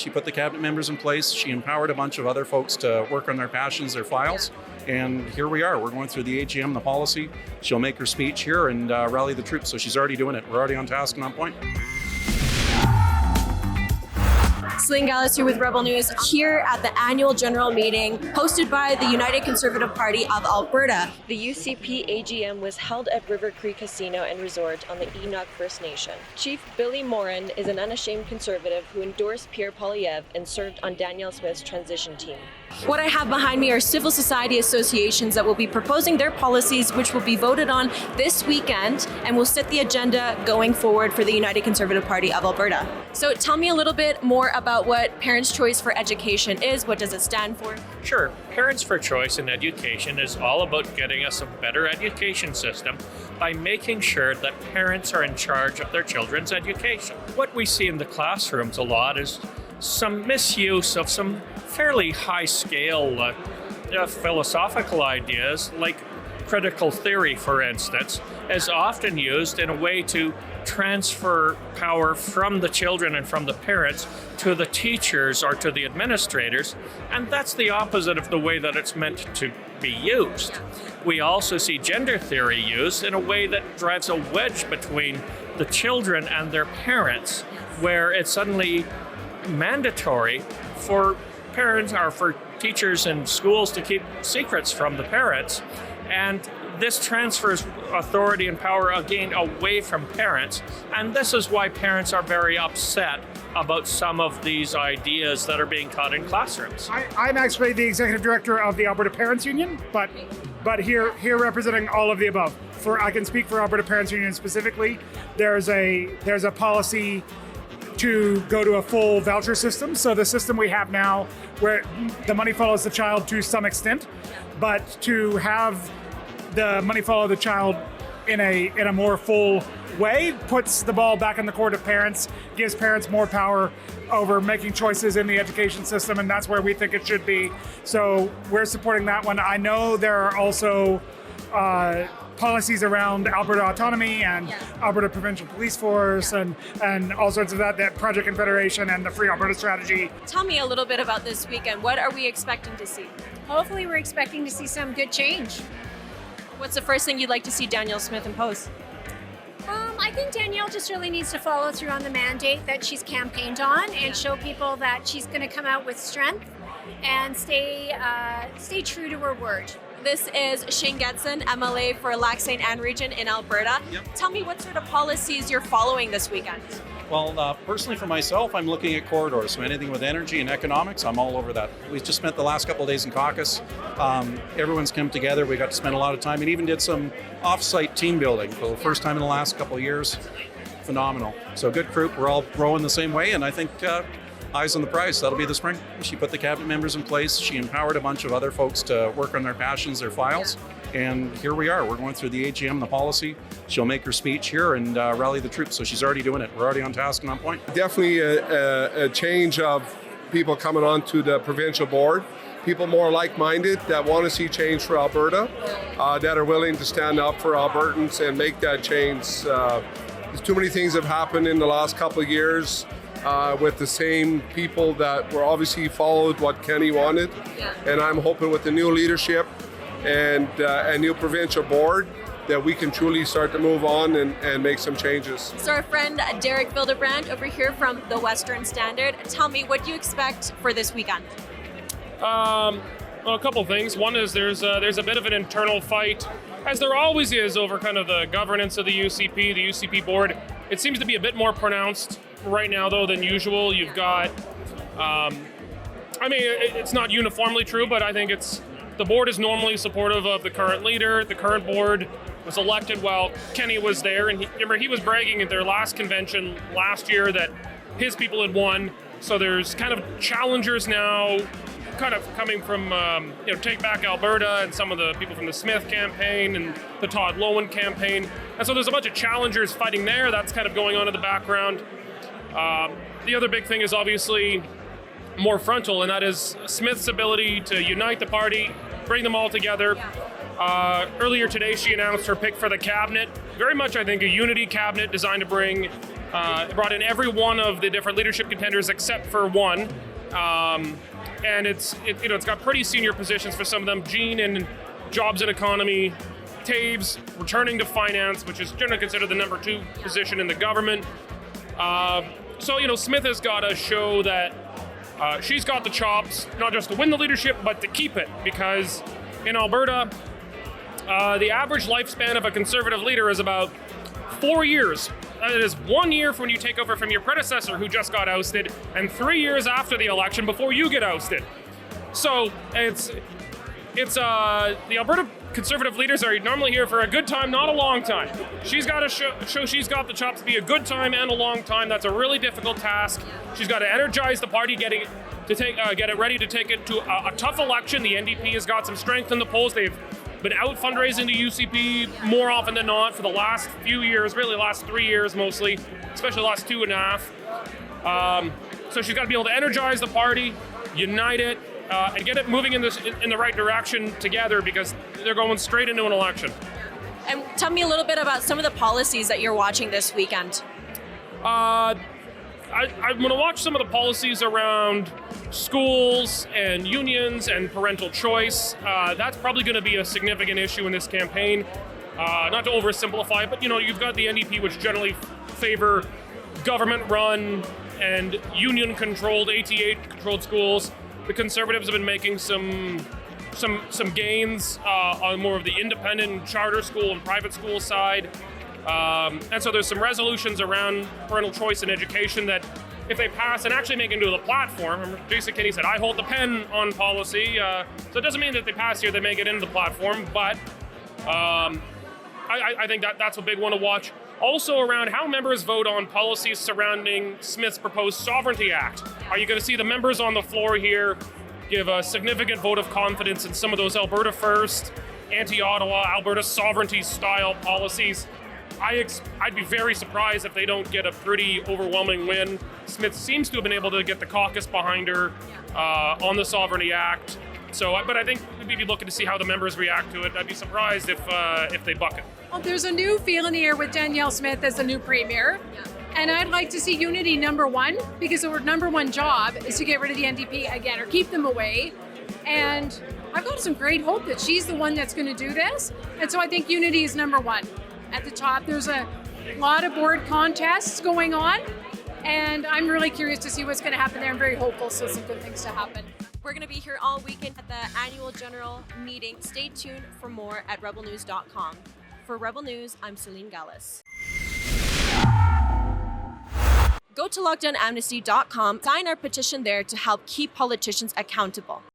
She put the cabinet members in place. She empowered a bunch of other folks to work on their passions, their files. And here we are. We're going through the AGM, the policy. She'll make her speech here and rally the troops. So she's already doing it. We're already on task and on point. Celine Gallus here with Rebel News, here at the annual general meeting hosted by the United Conservative Party of Alberta. The UCP AGM was held at River Cree Casino and Resort on the Enoch First Nation. Chief Billy Morin is an unashamed conservative who endorsed Pierre Poilievre and served on Danielle Smith's transition team. What I have behind me are civil society associations that will be proposing their policies, which will be voted on this weekend and will set the agenda going forward for the United Conservative Party of Alberta. So tell me a little bit more about what Parents' Choice for Education is. What does it stand for? Sure. Parents for Choice in Education is all about getting us a better education system by making sure that parents are in charge of their children's education. What we see in the classrooms a lot is some misuse of some fairly high-scale philosophical ideas, like critical theory, for instance, is often used in a way to transfer power from the children and from the parents to the teachers or to the administrators, and that's the opposite of the way that it's meant to be used. We also see gender theory used in a way that drives a wedge between the children and their parents, where it's suddenly mandatory for parents or for teachers in schools to keep secrets from the parents, and this transfers authority and power again away from parents, and this is why parents are very upset about some of these ideas that are being taught in classrooms. I'm actually the executive director of the Alberta Parents Union, but here representing all of the above. I can speak for Alberta Parents Union specifically. There's a policy to go to a full voucher system. So the system we have now, where the money follows the child to some extent, but to have the money follow the child in a more full way puts the ball back in the court of parents, gives parents more power over making choices in the education system, and that's where we think it should be. So we're supporting that one. I know there are also policies around Alberta autonomy and Alberta Provincial Police Force and all sorts of that Project Confederation and the Free Alberta Strategy. Tell me a little bit about this weekend. What are we expecting to see? Hopefully we're expecting to see some good change. What's the first thing you'd like to see Danielle Smith impose? I think Danielle just really needs to follow through on the mandate that she's campaigned on and show people that she's going to come out with strength and stay true to her word. This is Shane Getson, MLA for Lac St. Anne region in Alberta. Yep. Tell me what sort of policies you're following this weekend. Well, personally for myself, I'm looking at corridors. So anything with energy and economics, I'm all over that. We just spent the last couple of days in caucus. Everyone's come together. We got to spend a lot of time and even did some off-site team building for the first time in the last couple of years. Phenomenal. So good group. We're all rowing the same way, and I think eyes on the prize. That'll be the spring. She put the cabinet members in place. She empowered a bunch of other folks to work on their passions, their files. And here we are. We're going through the AGM, the policy. She'll make her speech here and rally the troops. So she's already doing it. We're already on task and on point. Definitely a change of people coming onto the provincial board. People more like-minded that want to see change for Alberta, that are willing to stand up for Albertans and make that change. There's too many things have happened in the last couple of years with the same people that were obviously followed what Kenny wanted. And I'm hoping with the new leadership and a new provincial board that we can truly start to move on and make some changes. So our friend Derek Vildebrand over here from the Western Standard, tell me what you expect for this weekend. Well, a couple things. One is there's a bit of an internal fight, as there always is, over kind of the governance of the UCP board. It seems to be a bit more pronounced right now, though, than usual. You've got, it's not uniformly true, but I think the board is normally supportive of the current leader. The current board was elected while Kenny was there, and he was bragging at their last convention last year that his people had won. So there's kind of challengers now, kind of coming from Take Back Alberta and some of the people from the Smith campaign and the Todd Lowen campaign. And so there's a bunch of challengers fighting there. That's kind of going on in the background. The other big thing is obviously more frontal, and that is Smith's ability to unite the party, bring them all together. Earlier today, she announced her pick for the cabinet. Very much, I think, a unity cabinet designed to bring It brought in every one of the different leadership contenders except for one. And it's got pretty senior positions for some of them. Jean in Jobs and Economy, Taves returning to finance, which is generally considered the number 2 position in the government. So Smith has got to show that she's got the chops, not just to win the leadership, but to keep it. Because in Alberta, the average lifespan of a Conservative leader is about 4 years. It is 1 year from when you take over from your predecessor who just got ousted, and 3 years after the election before you get ousted. So it's the Alberta Conservative leaders are normally here for a good time, not a long time. She's got to show she's got the chops to be a good time and a long time. That's a really difficult task. She's got to energize the party, get it ready to take it to a tough election. The NDP has got some strength in the polls. They've been out fundraising to UCP more often than not for the last few years, really the last 3 years mostly, especially the last 2.5. So she's got to be able to energize the party, unite it, and get it moving in the right direction together, because they're going straight into an election. And tell me a little bit about some of the policies that you're watching this weekend. I'm going to watch some of the policies around schools and unions and parental choice. That's probably going to be a significant issue in this campaign. Not to oversimplify, but you've got the NDP, which generally favor government-run and union-controlled, ATA-controlled schools. The Conservatives have been making some gains on more of the independent charter school and private school side. And so there's some resolutions around parental choice in education that, if they pass and actually make it into the platform, remember Jason Kenney said, I hold the pen on policy. So it doesn't mean that they pass here, they make it into the platform, but I think that's a big one to watch. Also around how members vote on policies surrounding Smith's proposed Sovereignty Act. Are you going to see the members on the floor here give a significant vote of confidence in some of those Alberta First, anti-Ottawa, Alberta sovereignty-style policies? I'd be very surprised if they don't get a pretty overwhelming win. Smith seems to have been able to get the caucus behind her on the Sovereignty Act. But I think we'd be looking to see how the members react to it. I'd be surprised if they buck it. Well, there's a new feeling here with Danielle Smith as the new premier. And I'd like to see unity number 1, because our number 1 job is to get rid of the NDP again, or keep them away. And I've got some great hope that she's the one that's going to do this. And so I think unity is number 1. At the top, there's a lot of board contests going on, and I'm really curious to see what's going to happen there. I'm very hopeful, so some good things to happen. We're going to be here all weekend at the annual general meeting. Stay tuned for more at rebelnews.com. For Rebel News, I'm Celine Gallis. Go to lockdownamnesty.com, sign our petition there to help keep politicians accountable.